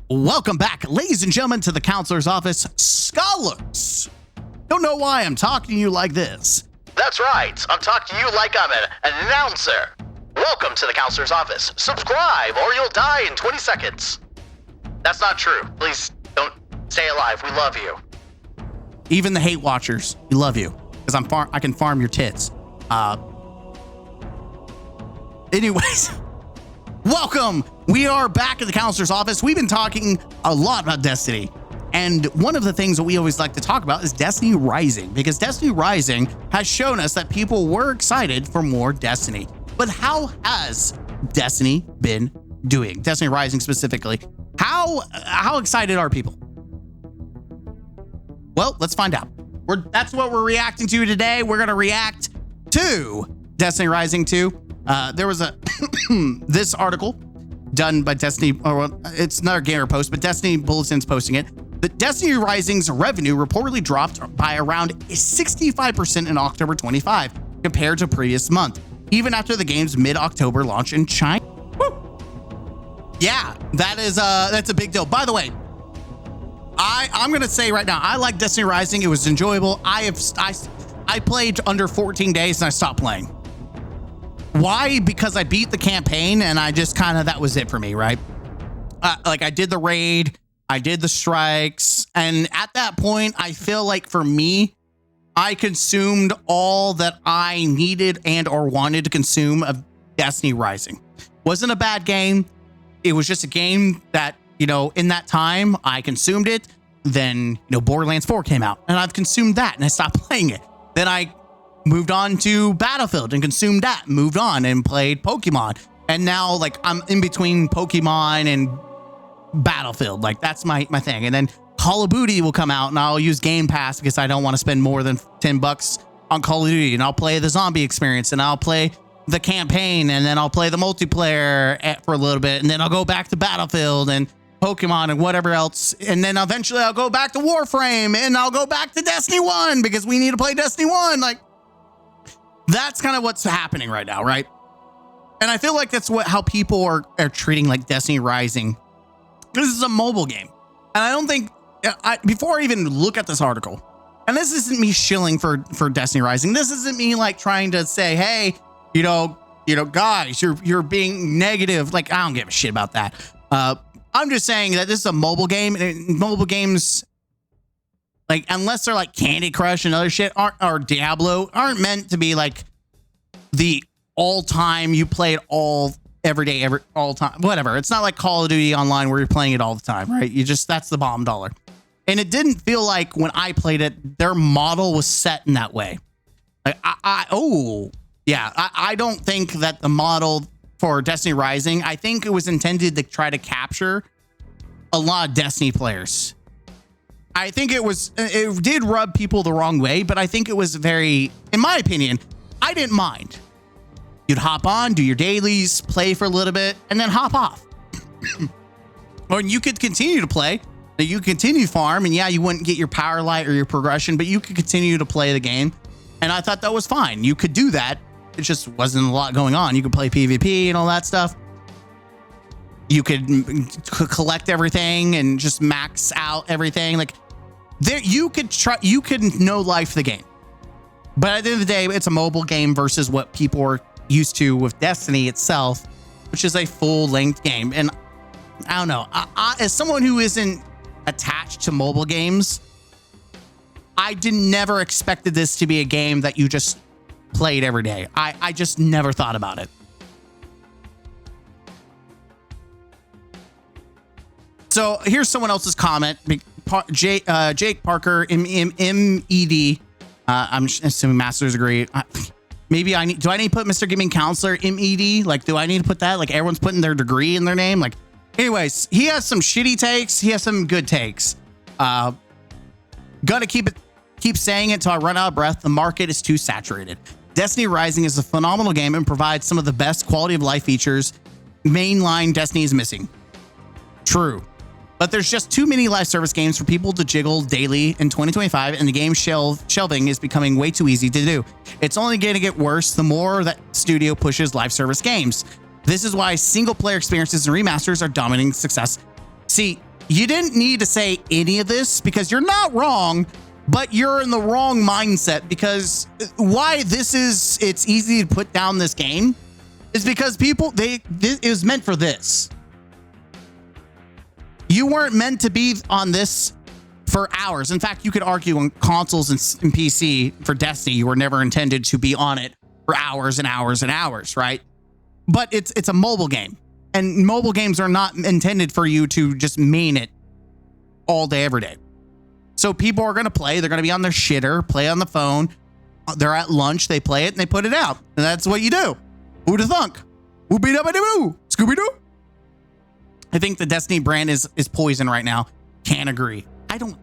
Welcome back, ladies and gentlemen, to the counselor's office. Scholars, don't know why I'm talking to you like this. That's right. I'm talking to you like I'm an announcer. Welcome to the counselor's office. Subscribe or you'll die in 20 seconds. That's not true. Please don't stay alive. We love you. Even the hate watchers, we love you because I can farm your tits. Anyways, welcome. We are back at the counselor's office. We've been talking a lot about Destiny. And one of the things that we always like to talk about is Destiny Rising, because Destiny Rising has shown us that people were excited for more Destiny. But how has Destiny been doing? Destiny Rising specifically. How excited are people? Well, let's find out. That's what we're reacting to today. We're going to react to Destiny Rising 2. There was this article done by Destiny, or it's not a gamer post, but Destiny Bulletin's posting it. The Destiny Rising's revenue reportedly dropped by around 65% in October 25 compared to previous month, even after the game's mid-October launch in China. Woo! Yeah, that's a big deal. By the way, I'm gonna say right now, I like Destiny Rising. It was enjoyable. I played under 14 days and I stopped playing. Why? Because I beat the campaign and I just that was it for me, right? Like I did the raid, I did the strikes, and at that point, I feel like for me, I consumed all that I needed and or wanted to consume of Destiny Rising. Wasn't a bad game. It was just a game that, in that time, I consumed it. Then, Borderlands 4 came out and I've consumed that and I stopped playing it. Then I moved on to Battlefield and consumed that, moved on and played Pokemon. And now I'm in between Pokemon and Battlefield. That's my thing. And then Call of Duty will come out and I'll use Game Pass because I don't want to spend more than $10 on Call of Duty. And I'll play the zombie experience and I'll play the campaign and then I'll play the multiplayer for a little bit. And then I'll go back to Battlefield and Pokemon and whatever else. And then eventually I'll go back to Warframe and I'll go back to Destiny 1 because we need to play Destiny 1. That's kind of what's happening right now, right? And I feel like that's how people are treating Destiny Rising. This is a mobile game. And I don't think, before I even look at this article, and this isn't me shilling for Destiny Rising. This isn't me trying to say, hey, guys, you're being negative. I don't give a shit about that. I'm just saying that this is a mobile game, and mobile games, unless they're Candy Crush and other shit, or Diablo, aren't meant to be the all-time, you play it every day, all time, whatever. It's not like Call of Duty Online where you're playing it all the time, right? That's the bomb dollar. And it didn't feel like when I played it, their model was set in that way. I don't think that the model for Destiny Rising, I think it was intended to try to capture a lot of Destiny players. I think it did rub people the wrong way, but I think it was very, in my opinion, I didn't mind. You'd hop on, do your dailies, play for a little bit, and then hop off. Or you could continue to play, you continue to farm, and yeah, you wouldn't get your power light or your progression, but you could continue to play the game. And I thought that was fine. You could do that. It just wasn't a lot going on. You could play PvP and all that stuff. You could collect everything and just max out everything. You could no life the game. But at the end of the day, it's a mobile game versus what people are used to with Destiny itself, which is a full-length game. And I don't know, as someone who isn't attached to mobile games, I never expected this to be a game that you just played every day. I just never thought about it. So here's someone else's comment. Jake Parker, MED. I'm assuming master's degree. Maybe do I need to put Mr. Gaming Counselor MED? Do I need to put that? Everyone's putting their degree in their name. Anyways, he has some shitty takes. He has some good takes. Gonna keep saying it till I run out of breath. The market is too saturated. Destiny Rising is a phenomenal game and provides some of the best quality of life features mainline Destiny is missing. True. But there's just too many live service games for people to jiggle daily in 2025, and the game shelving is becoming way too easy to do. It's only going to get worse the more that studio pushes live service games. This is why single player experiences and remasters are dominating success. See, you didn't need to say any of this because you're not wrong, but you're in the wrong mindset, because why it's easy to put down this game is because it was meant for this. You weren't meant to be on this for hours. In fact, you could argue on consoles and PC for Destiny, you were never intended to be on it for hours and hours and hours, right? But it's a mobile game, and mobile games are not intended for you to just main it all day, every day. So people are going to play. They're going to be on their shitter, play on the phone. They're at lunch. They play it and they put it out. And that's what you do. Who'da thunk? Whoopie-dubba-doo. Scooby-Doo. I think the Destiny brand is poison right now. Can't agree. I don't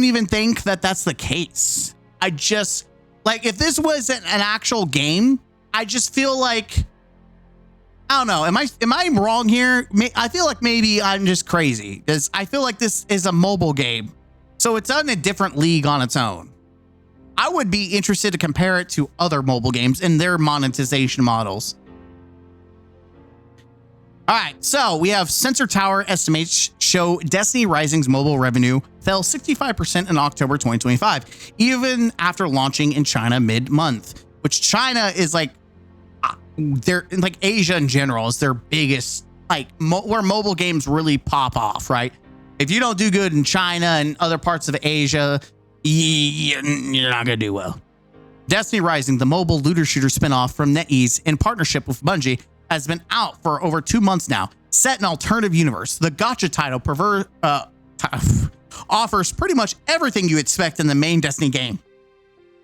even think that that's the case. I just, like, if this was an actual game, I just feel like, I don't know. Am I wrong here? I feel like maybe I'm just crazy, because I feel like this is a mobile game, so it's on a different league on its own. I would be interested to compare it to other mobile games and their monetization models. All right, so we have Sensor Tower estimates show Destiny Rising's mobile revenue fell 65% in October 2025, even after launching in China mid-month, which China is like, they're like, Asia in general is their biggest, like, where mobile games really pop off, right? If you don't do good in China and other parts of Asia, you're not gonna do well. Destiny Rising, the mobile looter shooter spinoff from NetEase in partnership with Bungie, has been out for over 2 months now. Set in an alternative universe, the gacha title offers pretty much everything you expect in the main Destiny game.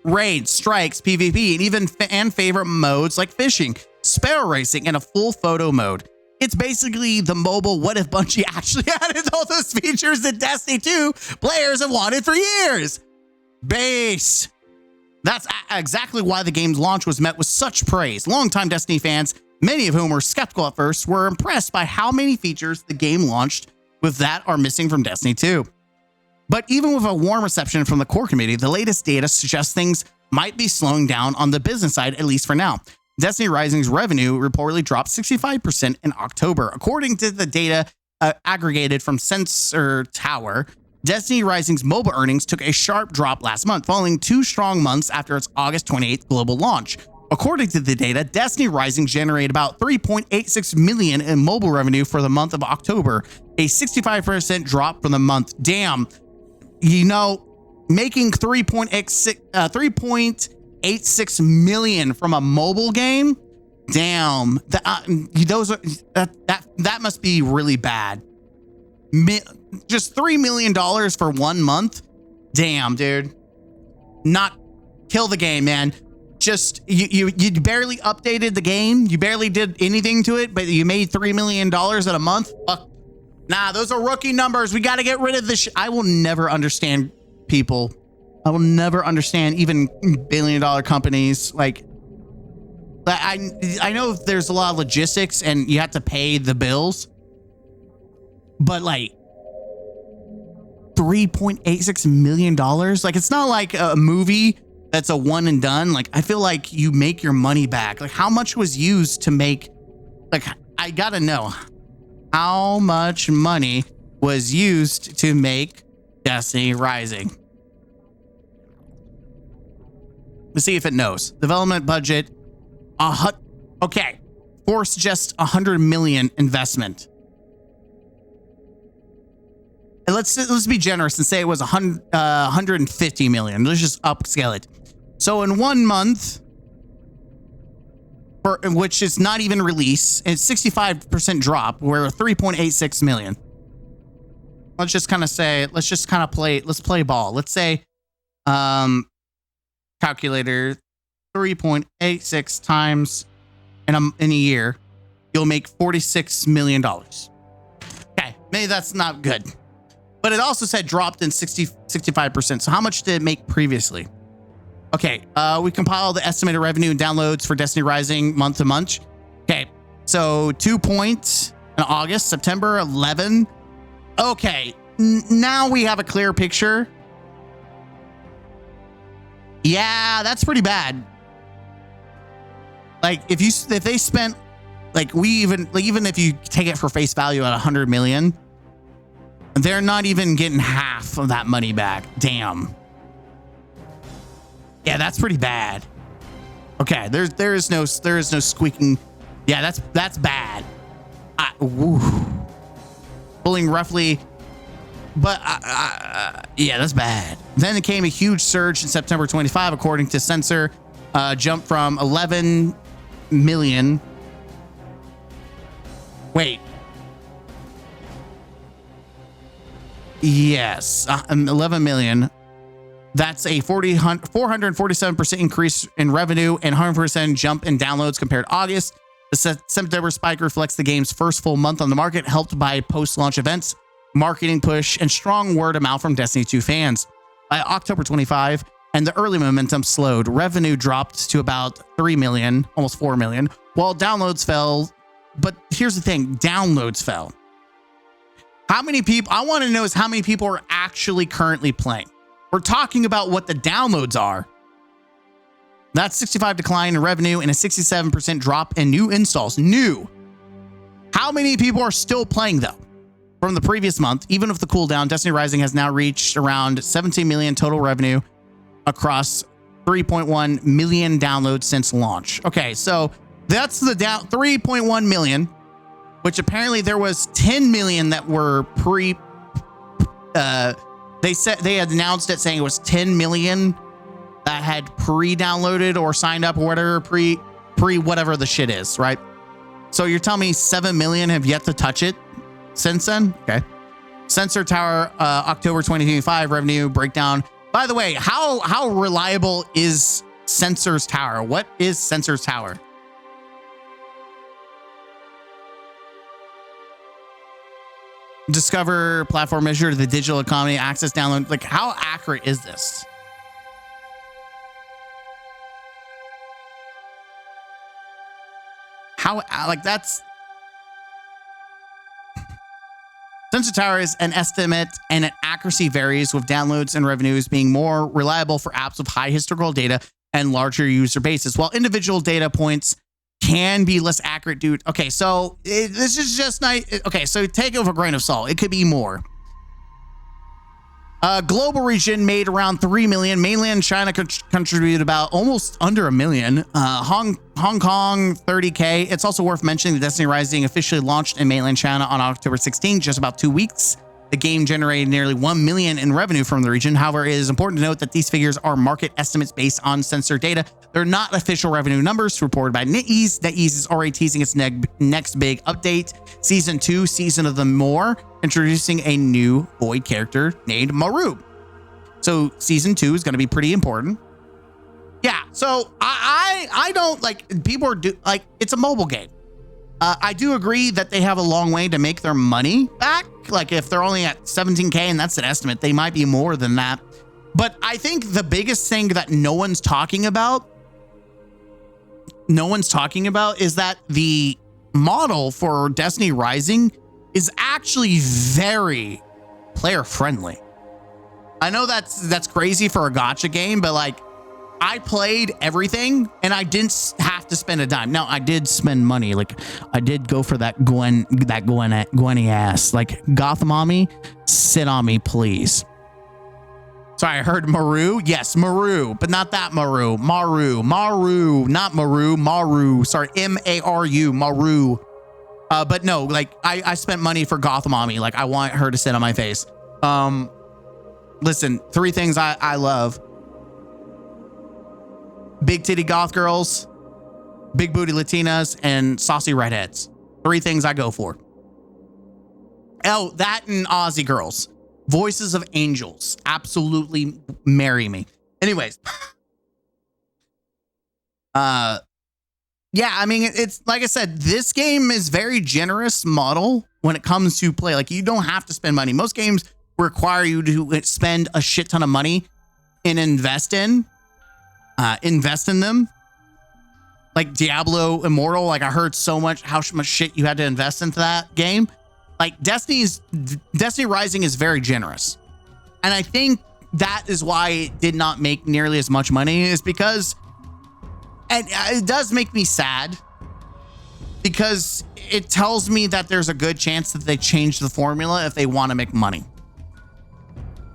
Raids, strikes, PvP, and even fan favorite modes like fishing, sparrow racing, and a full photo mode. It's basically the mobile what if Bungie actually added all those features that Destiny 2 players have wanted for years. Base. That's exactly why the game's launch was met with such praise. Longtime Destiny fans, many of whom were skeptical at first, were impressed by how many features the game launched with that are missing from Destiny 2. But even with a warm reception from the core committee, the latest data suggests things might be slowing down on the business side, at least for now. Destiny Rising's revenue reportedly dropped 65% in October. According to the data aggregated from Sensor Tower, Destiny Rising's mobile earnings took a sharp drop last month, following 2 strong months after its August 28th global launch. According to the data, Destiny Rising generated about $3.86 million in mobile revenue for the month of October, a 65% drop from the month. Damn. You know, making $3.86 million from a mobile game, damn, that must be really bad. Just $3 million for 1 month, damn, dude. Not kill the game, man. Just you barely updated the game, you barely did anything to it, but you made $3 million in a month. Fuck. Nah, those are rookie numbers. We got to get rid of this. I will never understand people. I will never understand even billion-dollar companies. Like, I know there's a lot of logistics and you have to pay the bills, but like $3.86 million, like, it's not like a movie that's a one and done. Like, I feel like you make your money back. Like, how much was used to make, like, I gotta know how much money was used to make Destiny Rising. Let's see if it knows. Development budget, okay, force just $100 million investment. And let's be generous and say it was 150 million. Let's just upscale it. So in 1 month, which is not even release, it's 65% drop. We're 3.86 million. Let's just kind of say, let's play ball. Let's say, calculator, 3.86 times in a year, you'll make $46 million. Okay, maybe that's not good. But it also said dropped in 65%. So how much did it make previously? Okay, we compiled the estimated revenue and downloads for Destiny Rising month to month. Okay, so 2 points in August, September, 11. Okay, now we have a clear picture. Yeah, that's pretty bad. Like, if they spent, like, even if you take it for face value at 100 million, They're not even getting half of that money back. Damn. Yeah, that's pretty bad. Okay, there is no squeaking. Yeah, that's bad. Pulling roughly, but yeah, that's bad. Then it came a huge surge in September 25, according to Sensor, jumped from 11 million. Wait. Yes, 11 million. That's a 447% increase in revenue and 100% jump in downloads compared to August. The September spike reflects the game's first full month on the market, helped by post-launch events, marketing push, and strong word of mouth from Destiny 2 fans. By October 25, and the early momentum slowed, revenue dropped to about 3 million, almost 4 million, while downloads fell. But here's the thing, downloads fell. How many people, I want to know is how many people are actually currently playing. We're talking about what the downloads are. That's 65% decline in revenue and a 67% drop in new installs. New. How many people are still playing though? From the previous month, even with the cooldown, Destiny Rising has now reached around 17 million total revenue across 3.1 million downloads since launch. Okay, so that's the down 3.1 million, which apparently there was 10 million that were they said they had announced it saying it was 10 million that had pre-downloaded or signed up or whatever, pre whatever the shit is, right? So you're telling me 7 million have yet to touch it since then? Okay. Sensor Tower, October 2025 revenue breakdown. By the way, how reliable is Sensors Tower? What is Sensors Tower? Discover platform measure the digital economy, access download. Like, how accurate is this? How, like, that's Sensor Tower is an estimate and an accuracy varies with downloads and revenues being more reliable for apps with high historical data and larger user bases, while individual data points can be less accurate, dude. Okay, so this is just nice. Okay, so take it with a grain of salt. It could be more. Global region made around 3 million. Mainland China contributed about almost under 1 million. Hong Kong 30K. It's also worth mentioning that Destiny Rising officially launched in mainland China on October 16, just about 2 weeks. The game generated nearly 1 million in revenue from the region. However, it is important to note that these figures are market estimates based on sensor data. They're not official revenue numbers reported by NetEase. NetEase is already teasing its next big update, Season 2, Season of the More, introducing a new Void character named Maru. So Season 2 is going to be pretty important. Yeah, so I don't like, people are like, it's a mobile game. I do agree that they have a long way to make their money back. Like if they're only at 17K and that's an estimate, they might be more than that. But I think the biggest thing that no one's talking about is that the model for Destiny Rising is actually very player friendly. I know that's crazy for a gacha game, but like I played everything and I didn't have to spend a dime. Now I did spend money. Like I did go for that Gwenny ass. Like Gotham Mommy, sit on me, please. Sorry, I heard Maru. Yes, Maru, but not that Maru. Maru, not Maru. Maru. Sorry, M-A-R-U, Maru. But no, like I spent money for Gotham Mommy. Like I want her to sit on my face. Listen, 3 things I love. Big titty goth girls, big booty Latinas, and saucy redheads. 3 things I go for. Oh, that and Aussie girls. Voices of angels. Absolutely marry me. Anyways. Yeah, I mean, it's like I said, this game is very generous model when it comes to play. Like you don't have to spend money. Most games require you to spend a shit ton of money and invest in them. Like Diablo Immortal, like I heard so much how much shit you had to invest into that game. Like Destiny Rising is very generous. And I think that is why it did not make nearly as much money, is because, and it does make me sad. because it tells me that there's a good chance that they change the formula if they want to make money.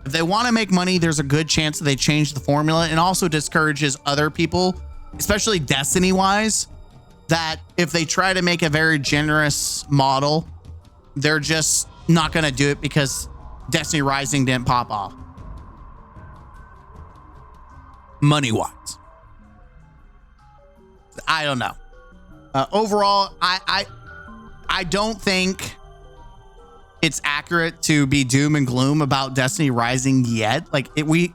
If they want to make money, there's a good chance that they change the formula, and also discourages other people, especially Destiny wise, that if they try to make a very generous model, they're just not going to do it because Destiny Rising didn't pop off. Money wise. I don't know. Overall, I don't think it's accurate to be doom and gloom about Destiny Rising yet. Like we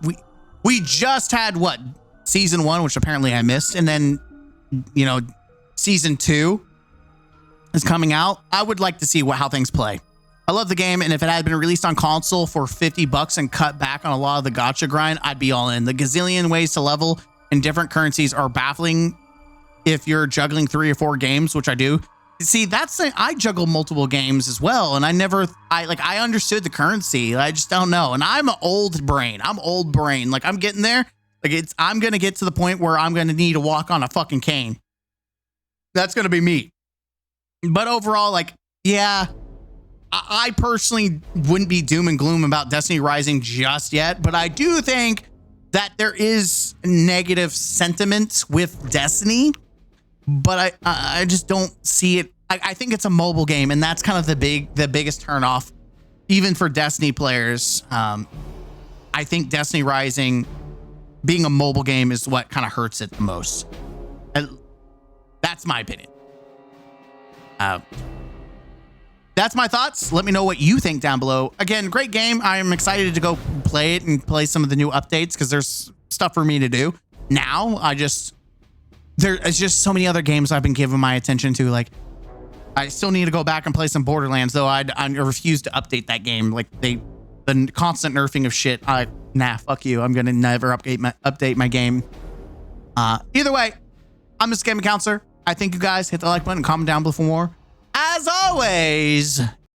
just had what, season 1, which apparently I missed, and then season 2 is coming out. I would like to see how things play. I love the game, and if it had been released on console for $50 and cut back on a lot of the gacha grind, I'd be all in. The gazillion ways to level in different currencies are baffling if you're juggling 3 or 4 games, which I do. See, I juggle multiple games as well, and I understood the currency. I just don't know. And I'm an old brain. Like, I'm getting there. Like, I'm going to get to the point where I'm going to need to walk on a fucking cane. That's going to be me. But overall, like, yeah, I personally wouldn't be doom and gloom about Destiny Rising just yet, but I do think that there is negative sentiment with Destiny, but I just don't see it. I think it's a mobile game, and that's kind of the biggest turnoff, even for Destiny players. I think Destiny Rising being a mobile game is what kind of hurts it the most. That's my opinion. That's my thoughts. Let me know what you think down below. Again, great game. I'm excited to go play it and play some of the new updates because there's stuff for me to do. Now, there's just so many other games I've been giving my attention to. Like, I still need to go back and play some Borderlands, though I refuse to update that game. Like, the constant nerfing of shit. Nah, fuck you. I'm going to never update my game. Either way, I'm Mr. Gaming Counselor. I thank you guys. Hit the like button, comment down below for more. As always,